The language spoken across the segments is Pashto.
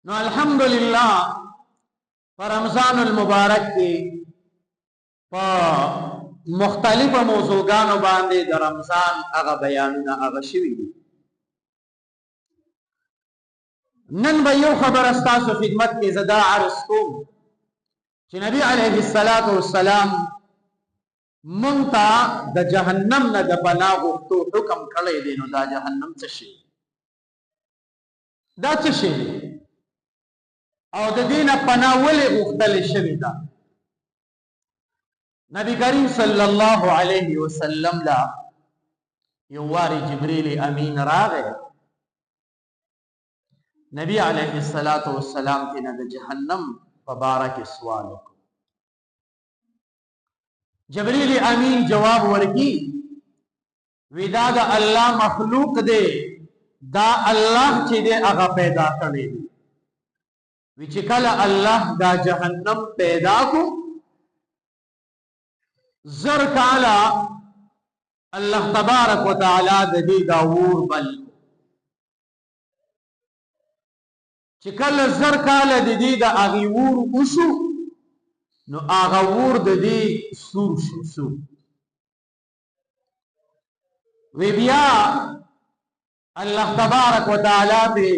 نو الحمدلله پر رمضان المبارک کې په مختلفو موضوعګانو باندې د رمضان هغه بیانونه هغه شوي دي. نن به یو خبره ستاسو خدمت کې زه دا عرض کوم چې نبی علیه الصلاة والسلام مونږ ته د جهنم نه د پناه غوښتو حکم کړی دی. نو دا جهنم څه شی دا څه شی او د دې نه پناه ولې غوښتل شوې ده؟ نبی کریم صلی الله علیه وسلم لا یو واری جبریل امین راغی. نبی علیه الصلاة والسلام ته نه د جهنم په باره کې سوال وکړ. جبریل امین جواب ورکی وی دا د الله مخلوق دی، دا الله چې دی هغه پیدا کړی دی. وی چې کله الله دا جهنم پیدا کو زر کالا الله تبارک و تعالی د دې دا اور بل چې کله زر کاله د دې د هغې اور وشو نو هغه اور د دې سور شو. وی بیا الله تبارک و تعالی دې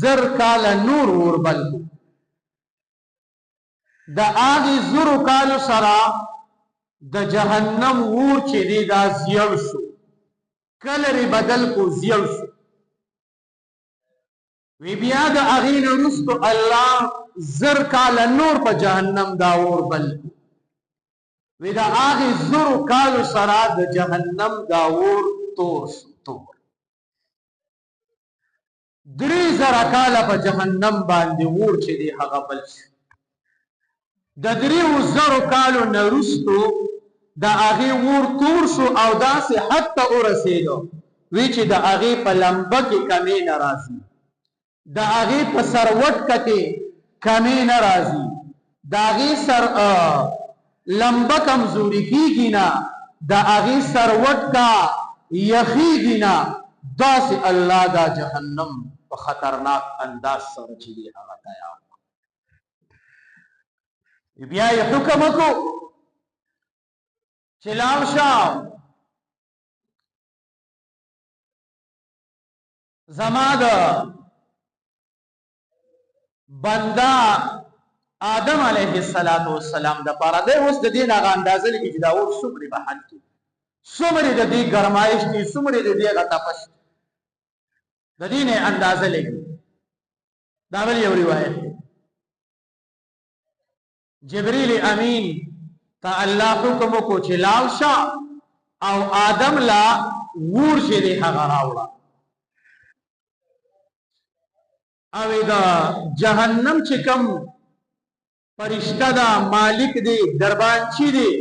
زر کاله نور اور بل د هغې زرو کالو سره د جهنم اور چې دی دا زیړ شو، کلر بدل کو زیړ شو. وی بیا د هغې نه وروسته الله زر کاله نور په جهنم دا اور بل کو. وی د هغې زرو کالو سره د جهنم دا اور تور شو، تور. 3000 کاله په جهنم باندې اور چې دی هغه بل شو. د 3000 کالو نه وروسته د هغې اور تور شو او داسې حد ته ورسېدو وی چې د هغې په لمبه کې کمې نه راځي، د هغې په سروټکه کې کمې نه راځي، د هغې لمبه کمزوري کېږي نه، د هغې سروټکه یخېږي نه. داسې الله دا جهنم په خطرناک انداز سره چې دی هغه تیار کړ. بیا یې حکم وکړو چې لاړ شه زما د بنده آدم علیه السلام د پاره دی اوس د دې نه هغه اندازه لیکي چې دا اور څومره به حد کې، څومره د دې ګرمایش دي، څومره د دې هغه تپش د دې نه اندازه لیکي. دا بل یو روایت دی. جبریل امین ته الله حکم وکړو چې لاړ شه او آدم لا اور چې دی هغه راوړه. او دا جهنم چې کوم فرشته ده، مالک دی، دربانچی دی،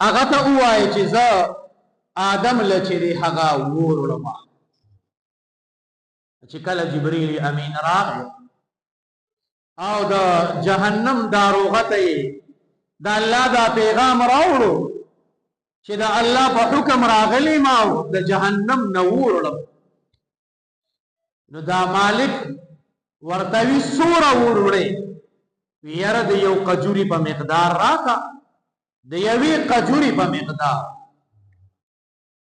هغه ته ووایه چې زه آدم له چې دی هغه اور وړم. چې کله جبریل امین راغی او د جهنم داروغه ته یې د الله دا پیغام راوړو چې د الله په حکم راغلی ما د جهنم نه اور وړم. نو دا مالک ورته وي څومره اور وړې؟ وی یاره د یو قجوري په مقدار راکړه، د یوې قجوري په مقدار.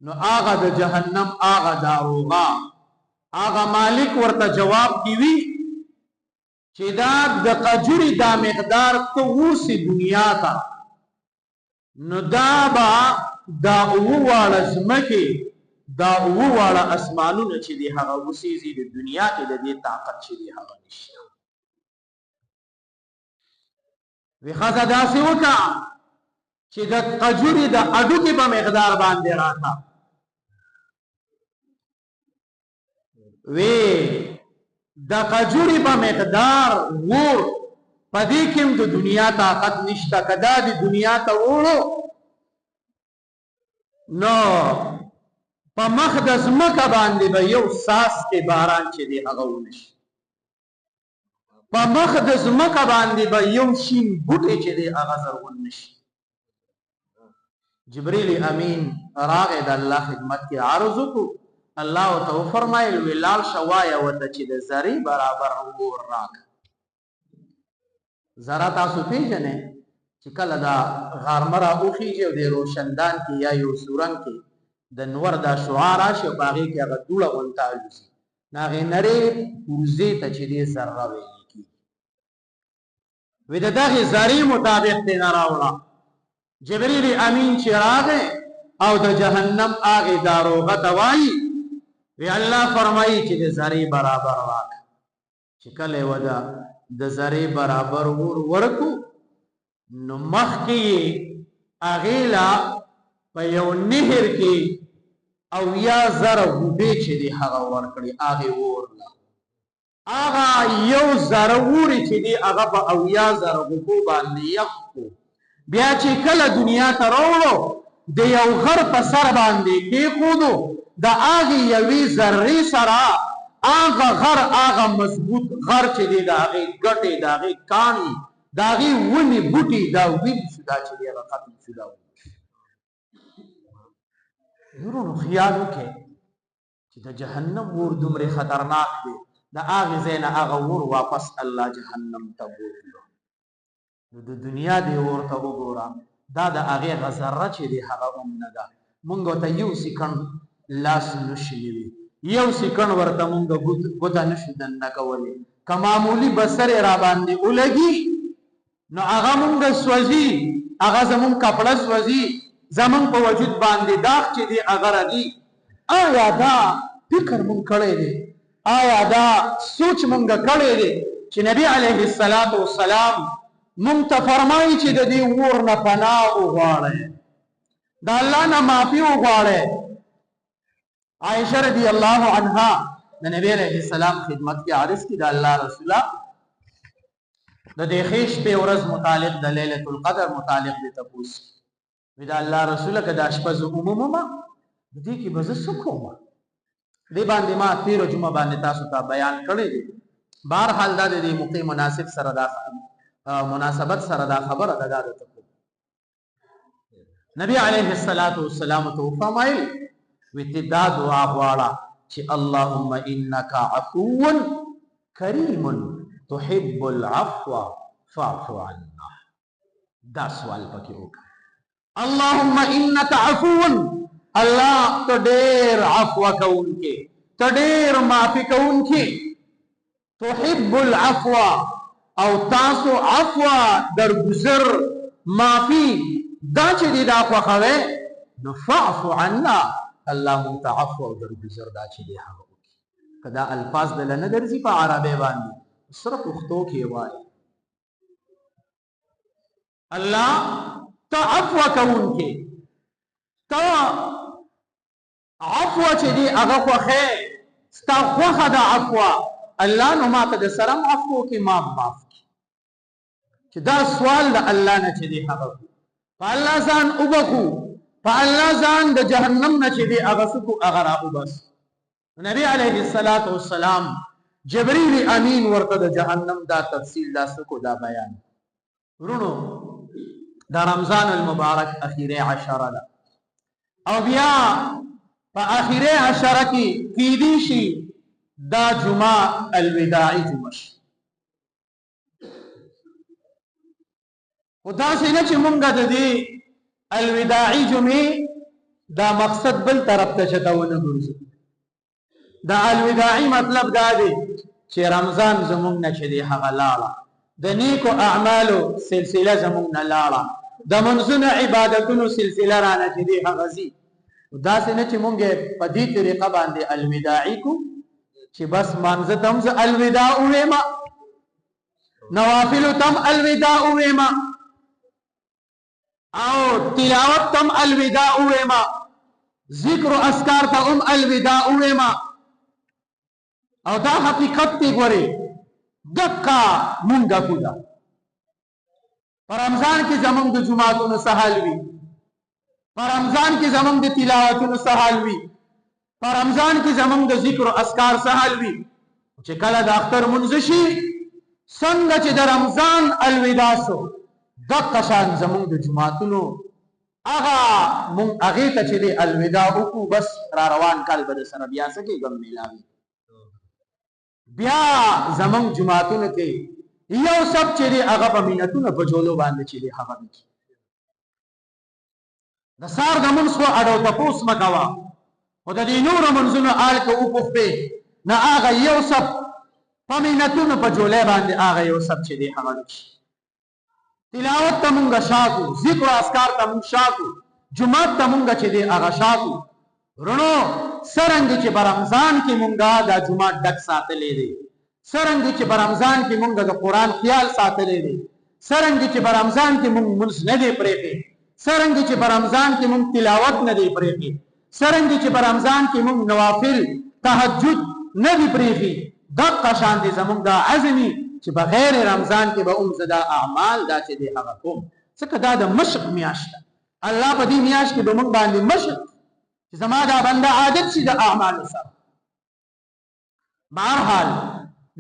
نو هغه د جهنم هغه داروغه هغه مالک ورته جواب کوي چې دا د قجوري دا مقدار ته ورسي دنیا ته نو دا به دا اوه واړه ځمکې دا اوه واړه اسمانونه چې دی هغه وسیږي د دنیا کې د دې طاقت چې دی هغه نشته. وی ښځه داسې وکړه چې د قجوري د هډوکي په مقدار باندې راکړه. وی د قجوري په مقدار ور په دې کې د دنیا طاقت نشته. کدا د دنیا ته وړو نو په مخ د ځمکه باندې به یو ساس کې باران چې دی هغه ونشي، په مخ د ځمکه باندې به یو شین بوټی چې دی هغه زرغون نشي. جبریل امین راغی د الله خدمت کې عرض وکړو. الله ته فرمایل وی لاړ شه وایه ورته چې د زرې برابر اور راکړه. ذره تاسو پیژنئ چې کله دا غرمه راوخیږي او د روشندان کې یا یو سورنګ کې د نور دا شعاع راشي او په هغې کې هغه دوړه غونته الوزي نو هغې نرۍ پرزې ته چې دی ذره ویل کېږي وی د دغې ذرې مطابق دی نه راوړه جبریل امین چې راغی او د جهنم هغې داروغه ته وایي وی الله فرمایي چې د ذرې برابر راکړه چې کله یې وده د ذرې برابر ور ورکو نو مخکې یې هغې له په یو نهر کې او یا زره غوبې چې دی هغه ورکړي هغې اور له هغه یو زره وورې چې دی هغه په اویا زره غوبو باندې یخ کړو بیا چې کله دنیا ته راوړو د یو غر په سر باندې کېښودو د هغې یوې ذرې سره هغه غر هغه مضبوط غر چې دی د هغې ګټې د هغې کاڼي د هغې ونې بوټي دا ویل شو دا چې دی هغه ختم شو دا ورونو خیال وکړئ چې د جهنم اور دومره خطرناک دی د هغې ځای نه هغه اور واپس الله جهنم ته بوتلو نو د دنیا دې اور ته وګوره دا د هغې هغه ذره چې دی هغه هم نه ده مونږ ورته یو سیکنډ لاس نشي نیوي یو سیکنډ ورته مونږ ګوته نشو دننه کولی که معمولي بسر یې راباندې ولګي نو هغه مونږ سوځي هغه زمونږ کپړه سوځي زمونږ په وجود باندې داغ چې دی هغه رغي آیا دا فکر مونږ کړی دی آیا دا سوچ مونږ کړی دی چې نبی علیه السلام مونږ ته فرمایي چې د دې اور نه پناه وغواړئ د الله نه معافي وغواړئ عائشه رضی الله عنها د نبی علیه السلام خدمت کې عرض کی د الله رسوله د دې ښې شپې ورځ متعلق د لیلة القدر متعلق د تپوس وی د الله رسوله که دا شپه زه ومومه د دې کې به زه څه کوم دې باندې ما تېره جمعه باندې تاسو ته بیان کړی دی بهرحال دا د دې موقع مناسب سره دا مناسبت سره دا خبره ده دا درته کوم نبی علیه السلام ته وفرمایل وی ته دا دعا غواړه چې اللهم انک عفو کریم تحب العفو فاعف عنا دا سوال پکې وکړه اللهم انک عفو الله ته ډېر عفو کوونکی ته ډېر معافي کوونکی تحب العفو او تاسو عفو درگذر معافي دا چې دی دا خوښوئ نو فاعف عنا الله مونږ ته عفو او درگذر دا چې دی هغه وکړي که دا الفاظ دله نه درځي په عربۍ باندې صرف پښتو کې وایي الله ته عفو کوونکی ته عفو چې دی هغه خوښې ستا خوښه ده عفو الله نو ما ته د سره عفو کې معاف کړي چې دا سوال د الله نه چې دی هغه په الله ځان وبخو په الله ځان د جهنم نه چې دی هغه سکو هغه راوبس نبی علیه السلام جبریل امین ورته د جهنم دا تفصیل دا سکو دا بیان ورونو دا رمضان المبارک اخیره عشره ده او بیا په اخیره عشره کې کیدی شي دا جمعه الوداعی جمعه شي خو داسې نه چې مونږ د دې الوداعی جمعې دا مقصد بل طرف ته چته ونه ګرځو دا الوداعی مطلب دا دی چې رمضان زمونږ نه چې دی هغه لاړه د نیکو اعمالو سلسله زمونږ نه لاړه د منځونو عبادتونو سلسله رانه چې دی هغه ځي داسې نه چې مونږ په دې طریقه باندې الوداعی کو چې بس مانځه تم ز الوداع وېما نوافل تم الوداع وېما او تلاوت تم الوداع وېما ذکر اذکار ته الوداع وېما او دا حقیقت دی ګوري دکا مونږه کودا پر رمضان کې زمونږ د جمعاتونو سهال وي پر رمضان کې زمونږ د تلاوتونو سهال وي پر رمضان کې زمونږ د ذکر او اذکار سهال وي چې کله د اختر منځ شي څنګه چې د رمضان الوداع سو دغه شان زمونږ د جمعاتونو هغه مونږ هغې ته چې دی الوداع وکړو بس را روان کال به د سره بیا څه کې غم میلاوي بیا زمونږ جمعاتونو کې یو سب چې دی هغه په مینتونه په جولو باندې چې دی هغه وکړي د سار د منځ خو اډو تپوس مه کوه خو د دې نورو منځونو آل که وپوښتې نه هغه یو سب په مینتونو په جولۍ باندې هغه یو سب چې دی هغه وکړي تلاوت ته مونږ شاکو ذکر و اذکار ته مونږ شاکو جمعات ته مونږ چې دی هغه شاکو رونو څرنګه چې په رمضان کې مونږ دا جمعات ډک ساتلی دی څرنګه چې په رمضان کې مونږ د قرآن خیال ساتلی دی څرنګه چې په رمضان کې مونږ منځ نه دی پرېښی څرنګه چې په رمضان کې مونږ تلاوت نه دی پرېښی څرنګه چې په رمضان کې مونږ نوافل تهجد نه دی پرېښی دقه شان دی زمونږ دا عزمي چې بغیر رمضان کې به زه دا اعمال دا چې دی هغه کوم ځکه دا د مشق میاشت ده الله په دې میاشت کې به مونږ باندې مشق چې زما دا بنده عادت شي د اعمالو سره بهرحال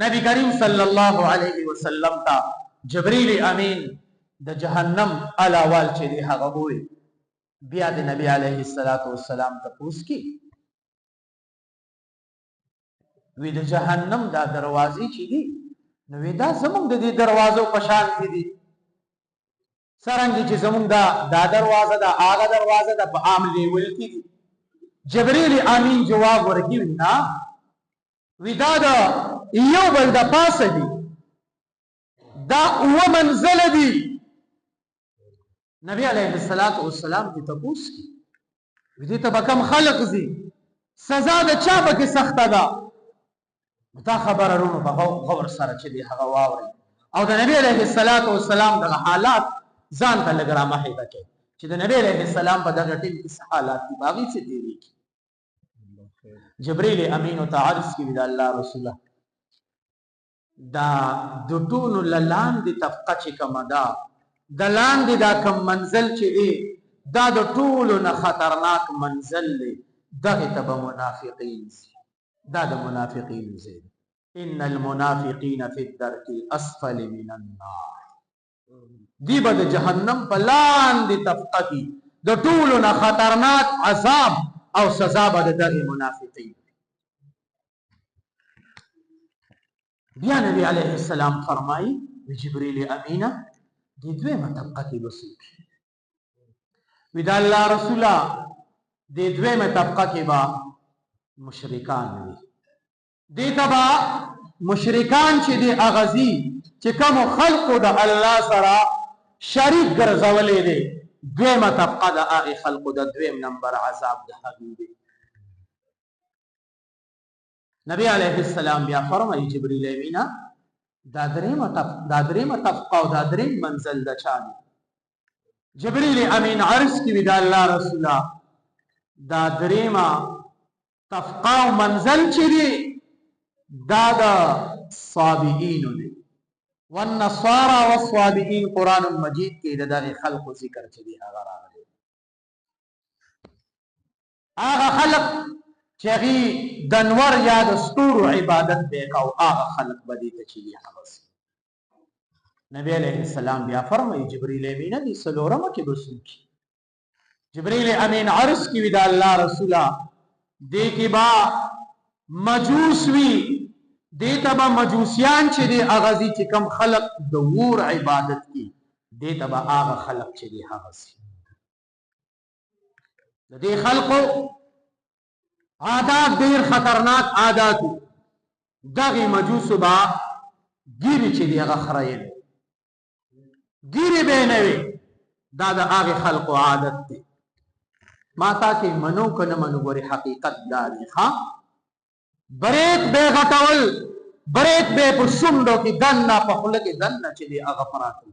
نبی کریم صلی الله علیه وسلم ته جبریل امین د جهنم الاوال چې دی هغه ووی بیا د نبی علیه السلام تپوس کی وی د جهنم دا دروازې چې دي نو وی دا زمونږ د دې دروازو په شان دي څرنګه چې زمونږ دا دروازه دا هغه دروازه د په عام لیول کې دي جبریل امین جواب ورکړي نه وی دا د یو بل د پاسه دي دا اوه منزله دي نبی علیه السلام دې تپوس کی وی دې ته به کم خلق زي سزا د چا پکې سخته ده دا خبره رونو په غور سره چې دی هغه واوري او د نبی علیه السلام دغه حالات ځان ته لږ رامحیطه کوي چې د نبی علیه السلام په دغه ټیم کې څه حالات دي باغی څه تیریږي جبریل امین ته عرض کړي د الله رسوله دا د ټولو لاندې طبقه چې کومه ده د لاندې دا کم منزل چې دی دا د ټولو نه خطرناک منزل دی دغه ته به منافقین دا د منافقین زید ان المنافقین فی الدرک الاسفل من النار دی به د جهنم په لاندې طبقه کې د ټولو نه خطرناک عذاب او سزا به د دغه منافقین بیا نبی علیه السلام فرمایي جبریل امینه د دویمه طبقه کې وسوک وی دا الله رسوله د دویمه طبقه کې با مشرکان وي دې تبا مشرکان چې دی اغازي چې کوم خلقو د الله سره شریک ګرځولې دي دویمه طبقه د هغه خلقو د دویم نمبر عذاب د حبیب نبی علیه السلام بیا فرمایي جبرئیل امینا دا دریمه طبقه او دا دریم منزل د چا دی جبرئیل امین عرض کی ودا الله رسوله دا دریمه طبقه او منزل چې دی دا د صابئین دی والنصارى والصابئین قرآن مجید کې د دغه خلقو ذکر چې دی هغه راغلی هغه خلق چې هغه د انور یا د ستورو عبادت وکاو هغه خلق بدی ته چې دی هغه نبی علیہ السلام بیا فرمایي جبرئیل امین دې سلورمه کې بسوکی جبرئیل امین عرض کی ودا الله رسوله دې کې با مجوس وی دیتا با مجوسیان چې دی اغازی چې کم خلق د ور عبادت کی دیتا با آغا خلق چې دی اغازی دی خلقو عادات دیر خطرناک عاداتو دغی مجوسو با گیری چې دی اغا خرائن گیری بینوی دا دا آغی خلقو عادت دی ماتا که منو کنه منو گوری حقیقت داری خواه بریک بے غټول بریک بے په شوندو کې دنه په خوله کې دنه چې دی هغه پراته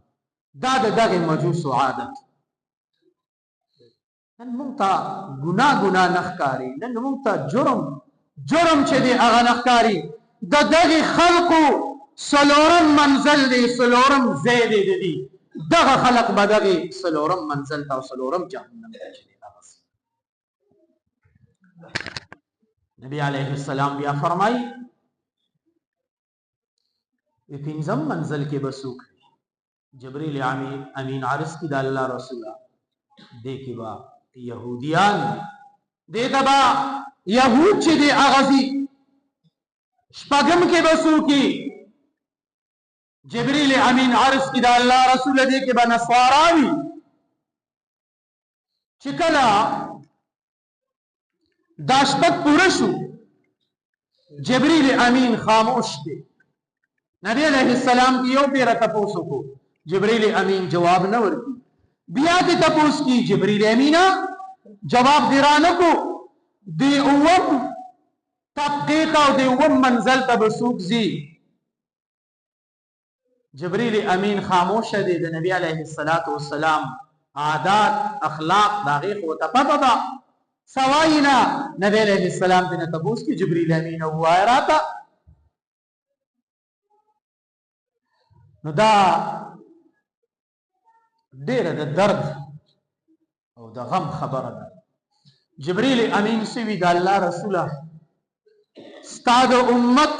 دا دغه مجوس عادت نن موږ ته ګناه نخکاری نن موږ ته جرم چې دی هغه نخکاری د دغه خلقو سلورم منزل دی سلورم زید دی دغه خلق به دغه سلورم منزل او سلورم جهنم دی نبی علیہ السلام بیا فرمائی پنځم منزل کې بسوک جبرئیل امین عرض کی دا اللہ رسولہ دے کی با یہودیان دے تبا یہود چی دے آغازی شپاگم کې بسوکی جبريل امین عرض کی دا الله رسول دې کې به نصاراوي چې کله دا شپږ پوره شو جبريل امین خاموش دی نبی علیہ السلام کی یو پیره تپوسو کو جبريل امین جواب نه ورکړي بیا دې تپوس کی جبريل امینا جواب درانه کو دی اوم تحقیق او دی اوم منزل ته بسوک زی جبريل امین خاموش دی د نبی علیہ السلام عادات اخلاق داغه خو ته پته ده سواینا نبی علیہ السلام دې تپوس کی جبريل امین او راته نو دا ډیره د درد او د غم خبره ده جبريل امین سوی د الله رسوله ستاد امت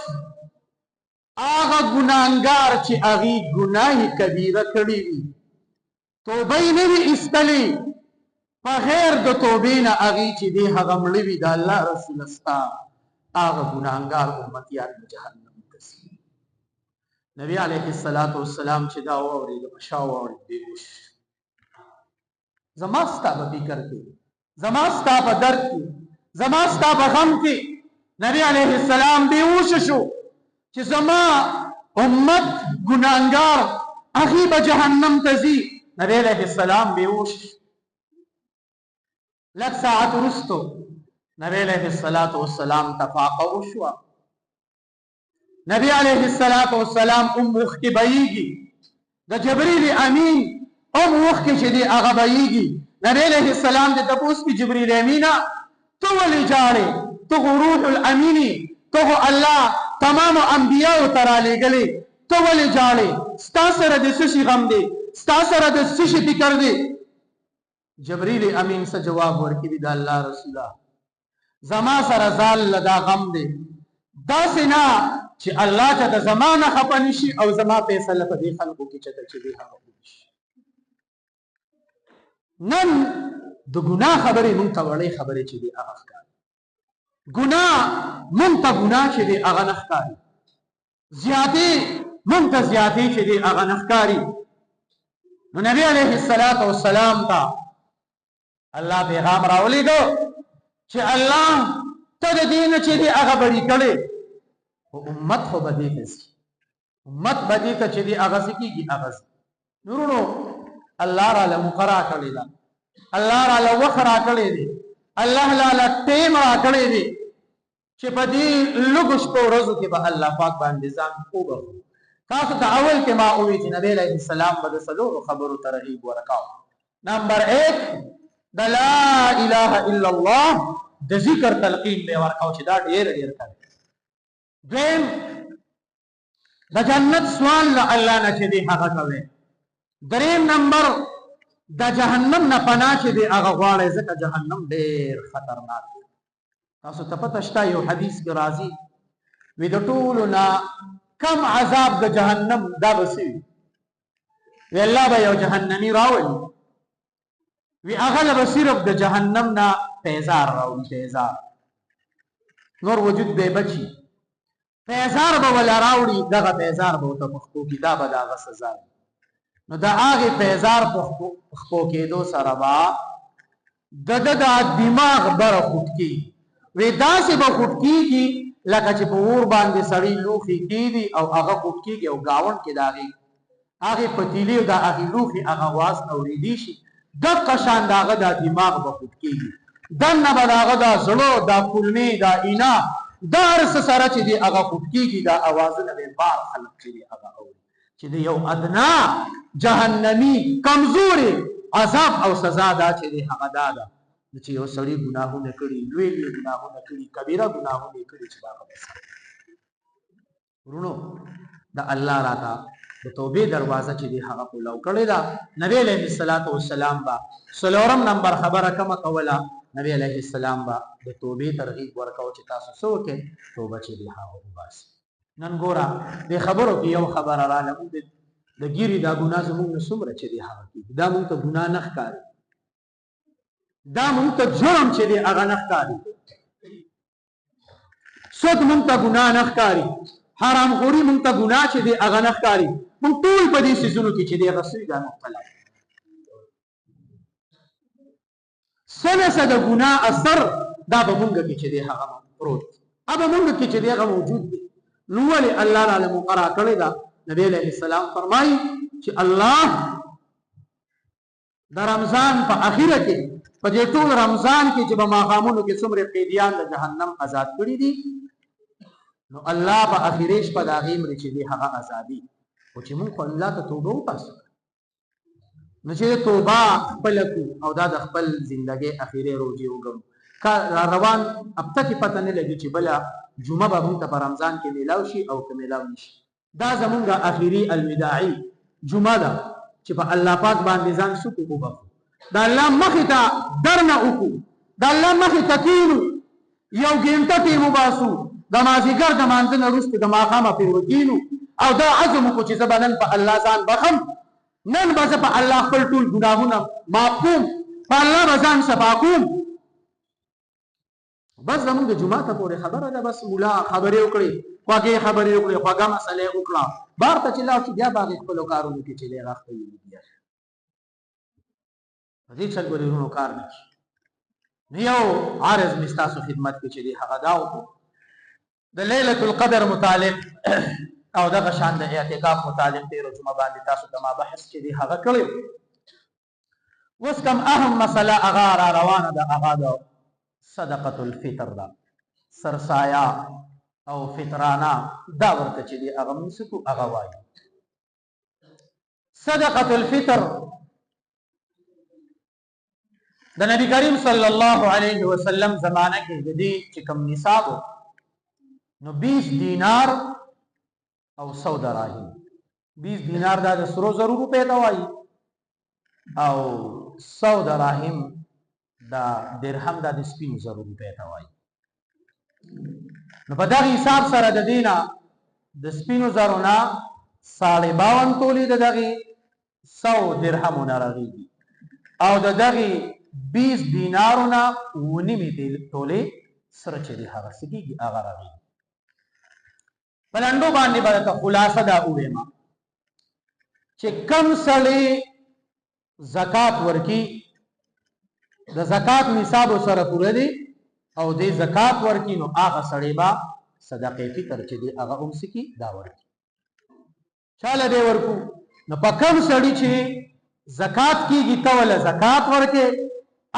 هغه ګناهګار چې هغه ګناه کبیره کړی وي توبه یې نه وي ایستلې په غیر د توبې نه هغه چې دی هغه مړی وي د الله رسول ستا هغه ګناهګار امتیان جهنم ته ځي نبی علیه السلام چې دا واورېد په شا واورېد بیهوش زما ستا په فکر کې زما ستا په درد کې زما ستا په غم کې نبی علیه السلام بیهوش شو چې زما امت ګناهګار هغه به جهنم ته ځي نبی علیہ السلام بیهوش لږ ساعت وروسته نبی علیہ السلام تفاقه وشوه نبی علیہ السلام اوښ کې بهیږي د جبريل امین اوښ کې چې دی هغه بهیږي نبی علیہ السلام دې تپوس کې جبريل امینا تو ولې جاړې تو روح الامین تو الله تمام انبیاء ترا لګلې تو ولې جاړې ستا سره د څه شي غم دی ستا سره د څه شي فکر دی جبريل امین څه جواب ورکړي د الله رسوله زما سره زال لدا غم دی داسې نه چې الله ته د زمانه خپه نشي او زما فیصله په دې خلکو کې چته چې دی هغه وشي نن د ګناه خبرې مونږ ته وړې خبرې چې دی هغه ښکاري ګناه مونږ ته ګناه چې دی هغه نه ښکاري زیاتې مونږ ته زیاتې چې دی هغه نه ښکاري نو نبی علیہ السلام ته الله پیغام راولېږه چې الله ته د دین چې دی هغه بری کړي او امت خو به دې ته امت به دې ته چې دی هغه کېږي هغه نورونو الله را له مقرا کړی دا الله را له وخت را کړی دی الله له ټیم را کړی دی چې په دې لږ شپو ورځو کې به الله پاک باندې ځان وبخو تاسو ته اول کې ما وی چې نبی علیہ السلام به څلور خبرو ترغیب ورکاو نمبر 1 د لا اله الا الله د ذکر تلقین به ورکاو چې دا ډیر ډیر کړي دویم د جنت سوال الله نه چې دی هغه کوي دریم نمبر د جهنم نه پناه چې دی هغه غواړي ځکه جهنم ډیر خطرناک دی تاسو ته پته شته یو حدیث کې راځي وی د ټولو نه کم عذاب د جهنم دا بسی وی الله به یو جهنمی راولي وی هغه به صرف د جهنم نه پیزار راولي پیزار نور وجود به بچي پیزار به ولا راوړي دغه پیزار به ته پخپو کې دا به دغه سزا نو دا هغه پیزار پخپو کېدو سره با د دماغ بره خوټ کی وی داسې به خوټ کیږي لکه چې په اور باندې سړی لوخي کیږي او هغه خوټ کیږي او گاون کې داغي هغه پتیلی او د هغه لوخي هغه واس اوریدي شي د قشان داغه د دماغ به خوټ کیږي دنه به داغه د زړه د کولمې د اینا دارس سره چې دی هغه خوټ کیږي دا اوازونه به بار خلق کړي هغه اوري چې دی یو ادنا جهنمی کمزوري عذاب او سزا دا چې دی هغه دا چې یو سړی ګناهونه کړي لوی لوی ګناهونه کړي کبیره ګناهونه کړي چې دا به ورونو د الله راته د توبې دروازه چې دی هغه کولاو کړی دا نبی علیہ السلام با سلورم نمبر خبره کومه کوله نبی علیہ السلام با د توبې ترغیب ورکاو چې تاسو څه وکړئ توبه چې دی هغه وباسئ نن ګوره د خبرو کې یو خبره رااله د ګیری دا ګناه زموږ نه څومره چې دی هغه دا مونږ ته ګناه نه ښکاري دا مونږ ته جرم چې دی هغه نه ښکاري څوک مونږ ته ګناه نه ښکاري حرام خوري مونږ ته ګناه چې دی هغه نه ښکاري مونږ ټول په دې سيزونو کې چې دی هغه سوي دا مبتلا څه د ګناه اثر دا به مونږ کې چې دی هغه پروت هغه مونږ کې چې دی هغه موجود دی نو ولې الله تعالی مقرر کړی دا نبی علیہ السلام فرمایي چې الله د رمضان په اخیره کې په دې ټول رمضان کې چې په ماقامونو کې څومره قیدیان د جهنم آزاد کړي دي نو الله په اخیره شپه د هغې مړي چې دی هغه ازادي خو چې موږ خو الله ته توبه وباسو نو چې توبه خپله کړو او دا د خپل زندګۍ اخیرې روزې وګڼو روان هفته کې پته نه لګي چې بله جمعه به موږ ته په رمضان کې میلاو شي او که میلاو نه شي دا زمونږ اخیري الوداعي جمعه ده چې په الله پاک باندې ځان سکو وبخو د الله مخې ته درنه وکړو د الله مخې ته کینو یو ګنټه ټیم وباسو د مازدیګر د مانځه نه وروسته د ماښامه پرې وکینو او دا عزم وکړو چې زه به نن په الله ځان بخم نن به زه په الله خپل ټول ګناهونه معاف کوم په الله به ځان صفا کوم بس زمونږ د جمعه ته پورې خبره ده بس مولا خبرې وکړې خوږې خبرې وکړې خوږه مسئلې وکړه بار ته چې لاړ شي بیا به هغې خپلو کارونو کې چې دی هغه خپل بیا په دې څلورونو کار نه کړي نو یو عارض مې ستاسو خدمت کې چې دی هغه دا وکړو د لیلة القدر متعلق او دغه شان د اعتکاف متعلق تېره جمعه باندې تاسو ته ما بحث چې دی هغه کړی اوس کوم اهم مسله هغه را روانه ده هغه د صدقه الفطر ده سرسایه او فطرانه دا ورته چې دی هغه موږ سکو هغه وایي صدقه الفطر د نبی کریم صلی الله علیه وسلم زمانه کې د دې چې کوم نصاب نو 20 دینار او 100 دراهم 20 دینار دا د سرو زرو روپے ته وایي او 100 دراهم دا درهم دا د سپینو زرو روپے ته وایي نو په دغه حساب سره د دینه د سپینو زرو نه 52 تولې د دغه 100 درهمونه راغلي او د دغه 20 دینارونه ونیمې تولې سره چې دی هغه سکیږي هغه راغلي بلندو باندې به ته خلاصه دا ووایم چې کم سړی زکات ورکي د زکات نصاب سره پوره دی او د زکات ورکي نو هغه سړی به صدقه فطر چې دی هغه هم سکی دا ورکي چاله دی ورکو نو په کم سړی چې زکات کیږي ته ولا زکات ورکي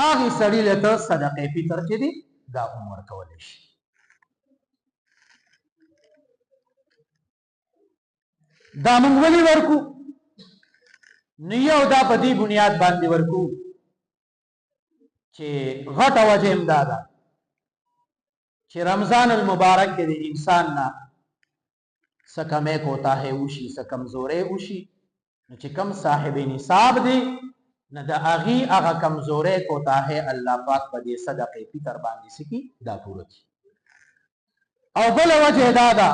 هغه سړی له ته صدقه فطر چې دی دا هم ورکولی شي دا مونږ ولې ورکو نو یو دا په دې بنیاد باندې ورکو چې غټه وجه هم دا ده چې رمضان المبارک کې د انسان نه څه کمی کوتاهی وشي څه کمزوری وشي نو چې کم صاحب نصاب دی نه د هغې هغه کمزوری کوتاهی الله پاک په دې صدقې فطر باندې سکي دا پوره کړي او بله وجه دا ده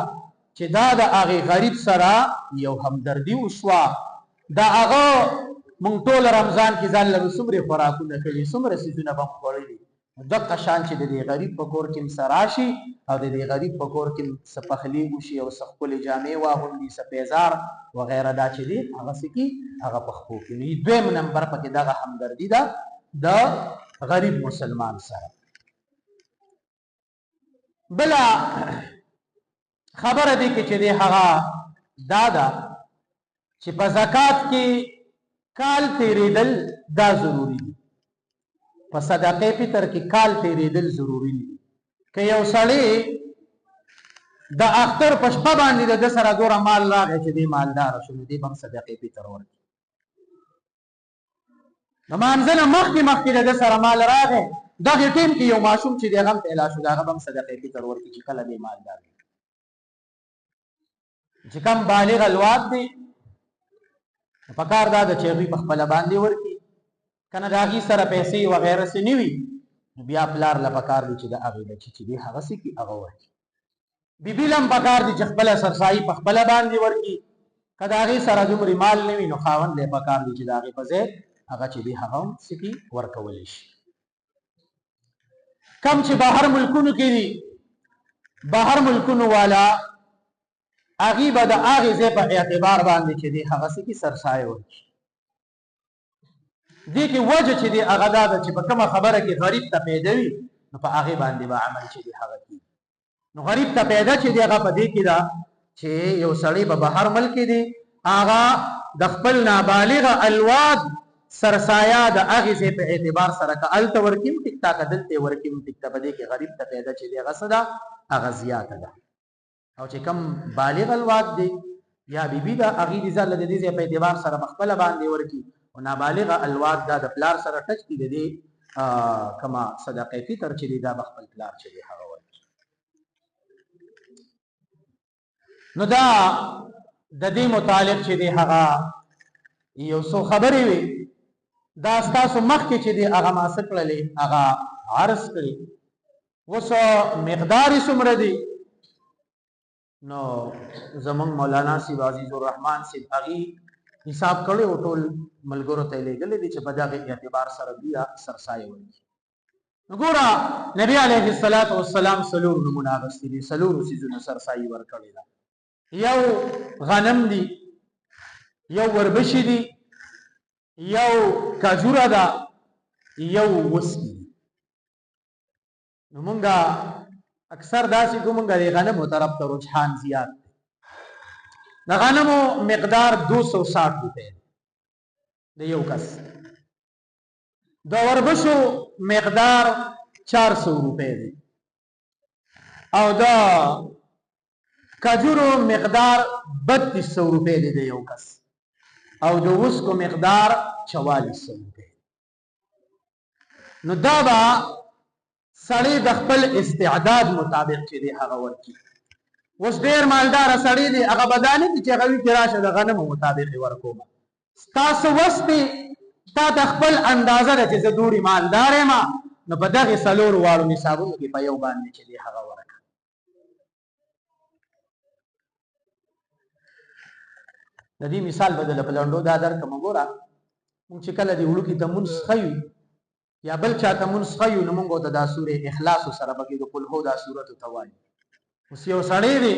چې دا د هغې غریب سره یو همدردي وشوه دا هغه مونږ ټول رمضان کې ځان له څومره خوراکونه کړي څومره څیزونه به مو خوړلي دغه شان چې د دې غریب په کور کې څه راشي او د دې غریب په کور کې څه پخلی وشي او څه ښکلې جامې واغوندي څه پیزار وغیره دا چې دی هغه څه کي هغه په خپو کې نو دویم نمبر پکې دغه همدردي ده د غریب مسلمان سره بله خبره دی کې چې دی هغه دا ده چې په زکات کې کال تیریدل دا ضروري دي په صدقې فطر کې کال تیریدل ضروري دي که یو سړی د اختر په شپه باندې د سره دوره مال راغی چې دی مالدار شو نو دی به هم صدقې فطر ورکړي د مانځه نه مخکې د سره مال راغی دغې ټیم کې یو ماشوم چې دی هغه هم پیدا شو د هغه به هم صدقې فطر ورکړي چې کله دی مالدار وي چې کم بالغ الواد دی پکار دا د چې هغوی په خپله باندې ورکړي که نه د هغې سره پیسې وغیره څه نه وي نو بیا پلار له پکار دی چې د هغې بچي چې دی هغه څه کړي هغه ورکړي بیبي له هم پکار دی چې خپله سرسایي په خپله باندې ورکړي که د هغې سره دومرې مال نه وي نو خاوند له پکار دی چې د هغې په ځای هغه چې دی هغه هم څه کړي ورکولی شي کم چې بهر ملکونو کې دي بهر ملکونو والا هغه به د هغه ځای په اعتبار باندې چې دی هغه څه کې سرسایه ورکړي. دې کې وجه چې دی هغه دا ده چې په کومه خبره کې غریب ته پیدا وي نو په هغې باندې به عمل چې دی هغه کېږي. نو غریب ته پیدا چې دی هغه په دې کې ده چې یو سړی به بهر ملک دی هغه د خپل نابالغه الواد سرسایه د هغې ځای په اعتبار سره که هلته ورکړي ټیک تا که دلته یې ورکړي ټیک ته په دې کې غریب ته پیدا چې دی هغه څه ده هغه زیاته ده. او چې کم بالغ الواد دی یا بیبي ده هغې دې ځله د دې ځای په اعتبار سره په خپله باندې ورکړي او نابالغه الواد دا د پلار سره ټچ دي د دې کومه صدقه فطر چې دی دا به خپل پلار چې دی هغه ورکړي. نو دا د دې متعلق چې دی هغه یو څو خبرې وي دا ستاسو مخکې چې دی هغه ما څه کړلې هغه عرض کړي. اوس مقدار یې څومره دی نو زمونږ مولانا صاحب عزیز الرحمن صاحب هغې حساب کړی او ټول ملګرو ته یې لیږلی دی چې په دغه اعتبار سره بیا سرسایه ورکړي. نو ګوره نبي علیه الصلاة والسلام څلور نومونه اخیستي دي څلورو څیزونو سرسایي ورکړې ده. یو غنم دی یو وربشي دی یو کجوره ده یو وسکي دي. نو مونږه اکثر داسې کوو مونږه د غنمو طرف ته رجحان زیات دی. د غنمو مقدار 260 روپۍ دی د یو کس. د وربشو مقدار 400 روپۍ دی او د کجورو مقدار 3200 روپۍ دی د یو کس او د وسکو مقدار 4400 روپۍ. نو دا به سړی د خپل استعداد مطابق چې دی هغه ورکړي. اوس ډېر مالداره سړی دی هغه به دا نه کړي چې هغه وي چې راشه د غنمو مطابق یې ورکوم. ستاسو وس دی تا د خپل اندازه ده چې زه دومرې مالدار یم نو په دغې څلورو واړو نصابونو کې په یو باندې چې دی هغه ورکړه. د دې مثال به دله په لنډو دا درکړم. ګوره مونږ چې کله دې وړوکي ته مونځ ښیو یا بل چا ته مونځ ښیو نو مونږ ورته دا سورې اخلاص سره پکې د قل هو دا سورتو ته وایو. اوس یو سړی دی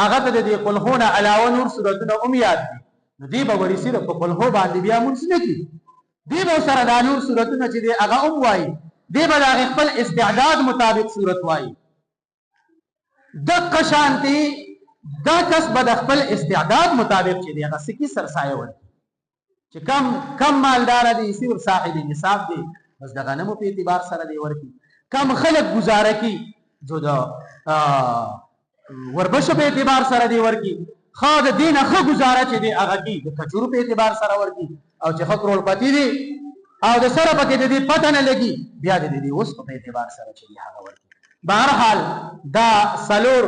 هغه ته د دې قل هو نه علاوه نور سورتونه هم یاد دي نو دی به ورې صرف په قل هو باندې بیا مونځ نه کړي. دی به سره دا نور سورتونه چې دی هغه هم وایي. دی به د هغې خپل استعداد مطابق سورت وایي. دقه شانتې دا کس به د خپل استعداد مطابق چې دی هغه څه کې سرسایه ورکړي. چې کم مالداره دی صرف صاحب نصاب دی بس د غنمو په اعتبار سره دی ورکړي. کم خلک گزاره کی جو د وربشو په اعتبار سره دی ورکړي. ښه د دې نه ښه ګزاره چې دی هغه کي د کجورو په اعتبار سره ورکړي. او چې ښه کروړپتي دی او د سره پکې د دې پته نه لګي بیا د دې وسکو په اعتبار سره چې دی هغه ورکړي. بهرحال دا څلور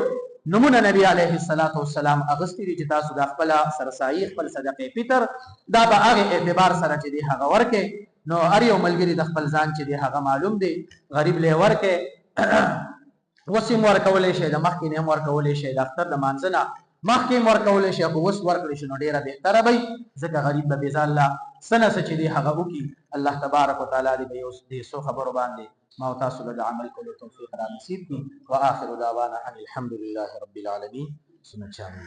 نمونه نبی علیه الصلاة والسلام اغسطی دی چې تاسو د خپل سرسایي خپل صدقه فطر دا به هغه اعتبار سره چې دی هغه ورکړي. نو هر یو ملګری د خپل ځان چې دی هغه معلوم دی غریب له ورکړي. اوس یې ورکولی شي د مخکې نه هم ورکولی شي د اختر د مانځه نه مخکې هم ورکولی شي خو اوس ورکړی شي نو ډېره بهتره به وي ځکه غریب به بېځا الله څه نه څه چې دی هغه وکړي. الله تبارک وتعالی دې به یو دې څو خبرو باندې ما او تاسو له عمل کولو توفیق را نصیب کړي. واخر دعوانا ان الحمد لله رب العالمین. سنت چانل